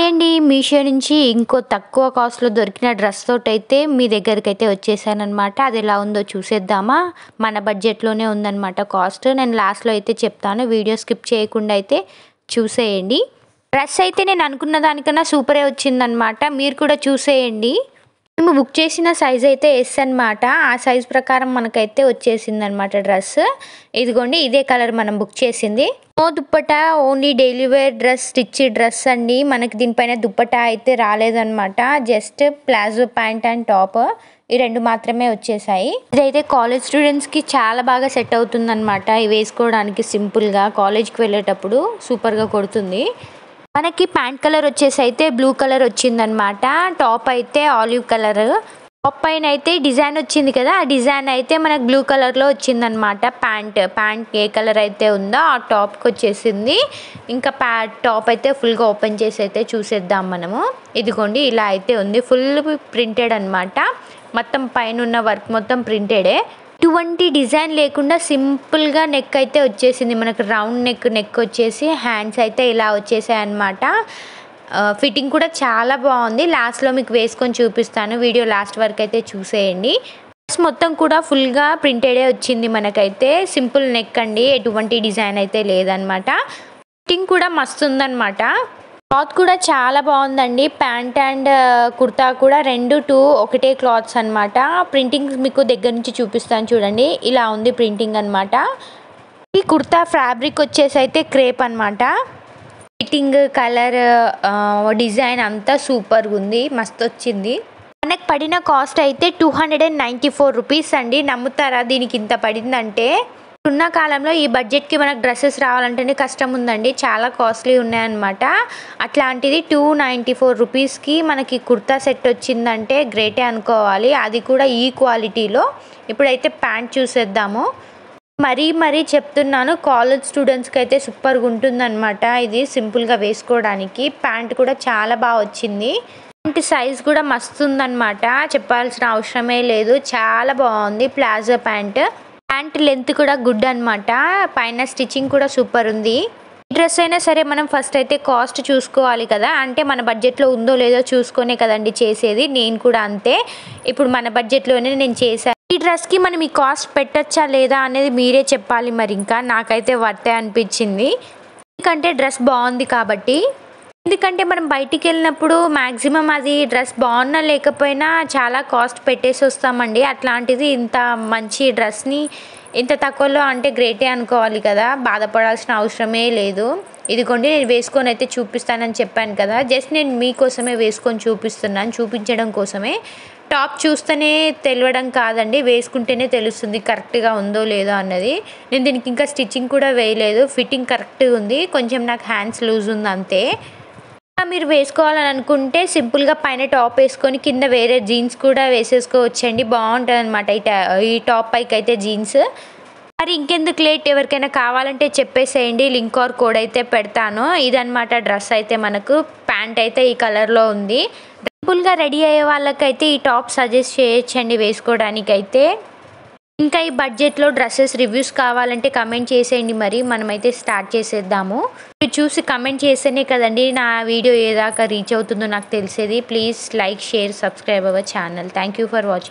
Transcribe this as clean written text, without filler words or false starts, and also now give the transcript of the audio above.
అండి మీషో నుంచి ఇంకో తక్కువ కాస్ట్లో దొరికిన డ్రెస్ తోటైతే మీ దగ్గరికైతే వచ్చేసానమాట. అది ఎలా ఉందో చూసేద్దామా. మన బడ్జెట్లోనే ఉందన్నమాట కాస్ట్. నేను లాస్ట్లో అయితే చెప్తాను, వీడియో స్కిప్ చేయకుండా అయితే చూసేయండి. డ్రెస్ అయితే నేను అనుకున్న దానికన్నా సూపరే వచ్చిందనమాట. మీరు కూడా చూసేయండి. మేము బుక్ చేసిన సైజ్ అయితే ఎస్ అనమాట. ఆ సైజ్ ప్రకారం మనకైతే వచ్చేసిందనమాట డ్రెస్. ఇదిగోండి, ఇదే కలర్ మనం బుక్ చేసింది. No dupatta, only daily wear dress, stitch dress అండి. మనకి దీనిపైన దుప్పటా అయితే రాలేదనమాట. Just palazzo pant and top, ఈ రెండు మాత్రమే వచ్చేసాయి. ఇదైతే కాలేజ్ స్టూడెంట్స్కి చాలా బాగా సెట్ అవుతుందన్నమాట. ఇవి వేసుకోవడానికి సింపుల్గా కాలేజ్కి వెళ్ళేటప్పుడు సూపర్గా కొడుతుంది. మనకి ప్యాంట్ కలర్ వచ్చేసి అయితే బ్లూ కలర్ వచ్చిందనమాట. టాప్ అయితే ఆలివ్ కలర్. టాప్ పైన అయితే డిజైన్ వచ్చింది కదా, ఆ డిజైన్ అయితే మనకు బ్లూ కలర్లో వచ్చిందనమాట. ప్యాంట్ ఏ కలర్ అయితే ఉందో ఆ టాప్కి వచ్చేసింది. ఇంకా టాప్ అయితే ఫుల్గా ఓపెన్ చేసి అయితే చూసేద్దాం మనము. ఇదిగోండి, ఇలా అయితే ఉంది. ఫుల్ ప్రింటెడ్ అనమాట. మొత్తం పైన ఉన్న వర్క్ మొత్తం ప్రింటెడే. ఎటువంటి డిజైన్ లేకుండా సింపుల్గా నెక్ అయితే వచ్చేసింది. మనకు రౌండ్ నెక్ వచ్చేసి హ్యాండ్స్ అయితే ఇలా వచ్చేసాయి అన్నమాట. ఫిట్టింగ్ కూడా చాలా బాగుంది. లాస్ట్లో మీకు వేసుకొని చూపిస్తాను, వీడియో లాస్ట్ వరకు అయితే చూసేయండి. మొత్తం కూడా ఫుల్గా ప్రింటెడే వచ్చింది మనకైతే. సింపుల్ నెక్ అండి, ఎటువంటి డిజైన్ అయితే లేదనమాట. ఫిట్టింగ్ కూడా మస్తు ఉందన్నమాట. క్లాత్ కూడా చాలా బాగుందండి. ప్యాంట్ అండ్ కుర్తా కూడా టూ ఒకటే క్లాత్స్ అనమాట. ప్రింటింగ్ మీకు దగ్గర నుంచి చూపిస్తాను చూడండి. ఇలా ఉంది ప్రింటింగ్ అనమాట. ఈ కుర్తా ఫ్యాబ్రిక్ వచ్చేసి అయితే క్రేప్ అనమాట. ఫిట్టింగ్, కలర్, డిజైన్ అంతా సూపర్గా ఉంది, మస్తు వచ్చింది. మనకు పడిన కాస్ట్ అయితే 294 రూపీస్ అండి. నమ్ముతారా దీనికి ఇంత పడిందంటే? ఉన్న కాలంలో ఈ బడ్జెట్కి మనకు డ్రెస్సెస్ రావాలంటేనే కష్టం ఉందండి. చాలా కాస్ట్లీ ఉన్నాయన్నమాట. అట్లాంటిది 294 రూపీస్కి మనకి కుర్తా సెట్ వచ్చిందంటే గ్రేటే అనుకోవాలి. అది కూడా ఈ క్వాలిటీలో. ఇప్పుడైతే ప్యాంట్ చూసేద్దాము. మరీ చెప్తున్నాను, కాలేజ్ స్టూడెంట్స్కి అయితే సూపర్గా ఉంటుందన్నమాట. ఇది సింపుల్గా వేసుకోవడానికి. ప్యాంట్ కూడా చాలా బాగా వచ్చింది. ప్యాంట్ సైజ్ కూడా మస్తు ఉందన్నమాట, చెప్పాల్సిన అవసరమే లేదు. చాలా బాగుంది. ప్లాజో ప్యాంట్ లెంత్ కూడా గుడ్ అనమాట. పైన స్టిచ్చింగ్ కూడా సూపర్ ఉంది. ఈ డ్రెస్ అయినా సరే మనం ఫస్ట్ అయితే కాస్ట్ చూసుకోవాలి కదా. అంటే మన బడ్జెట్లో ఉందో లేదో చూసుకొనే కదండి చేసేది. నేను కూడా అంతే. ఇప్పుడు మన బడ్జెట్లోనే నేను చేశాను. ఈ డ్రెస్కి మనం ఈ కాస్ట్ పెట్టచ్చా లేదా అనేది మీరే చెప్పాలి. మరి ఇంకా నాకైతే వర్తే అనిపించింది, ఎందుకంటే డ్రెస్ బాగుంది కాబట్టి. ఎందుకంటే మనం బయటికి వెళ్ళినప్పుడు మ్యాక్సిమం అది డ్రెస్ బాగున్నా లేకపోయినా చాలా కాస్ట్ పెట్టేసి వస్తామండి. అట్లాంటిది ఇంత మంచి డ్రెస్ని ఇంత తక్కువలో అంటే గ్రేటే అనుకోవాలి కదా. బాధపడాల్సిన అవసరమే లేదు. ఇదిగోండి, నేను వేసుకొని అయితే చూపిస్తానని చెప్పాను కదా. జస్ట్ నేను మీకోసమే వేసుకొని చూపిస్తున్నాను, చూపించడం కోసమే. టాప్ చూస్తేనే తెలియడం కాదండి, వేసుకుంటేనే తెలుస్తుంది కరెక్ట్గా ఉందో లేదో అన్నది. నేను దీనికి ఇంకా స్టిచ్చింగ్ కూడా వేయలేదు. ఫిట్టింగ్ కరెక్ట్గా ఉంది. కొంచెం నాకు హ్యాండ్స్ లూజ్ ఉంది అంతే. మీరు వేసుకోవాలని అనుకుంటే సింపుల్గా పైన టాప్ వేసుకొని కింద వేరే జీన్స్ కూడా వేసేసుకోవచ్చండి. బాగుంటుంది అనమాట ఈ టాప్ పైకి అయితే జీన్స్. మరి ఇంకెందుకు లేట్, ఎవరికైనా కావాలంటే చెప్పేసేయండి. లింక్ ఆర్ కోడ్ అయితే పెడతాను. ఇదనమాట డ్రెస్ అయితే మనకు. ప్యాంట్ అయితే ఈ కలర్లో ఉంది. సింపుల్గా రెడీ అయ్యే వాళ్ళకైతే ఈ టాప్ సజెస్ట్ చేయొచ్చండి వేసుకోవడానికి అయితే. ఇంకా ఈ బడ్జెట్లో డ్రెస్సెస్ రివ్యూస్ కావాలంటే కమెంట్ చేసేయండి. మరి మనమైతే స్టార్ట్ చేసేద్దాము. మీరు చూసి కమెంట్ చేస్తేనే కదండి నా వీడియో ఏదాకా రీచ్ అవుతుందో నాకు తెలిసేది. Please like, share, subscribe our channel. Thank you for watching.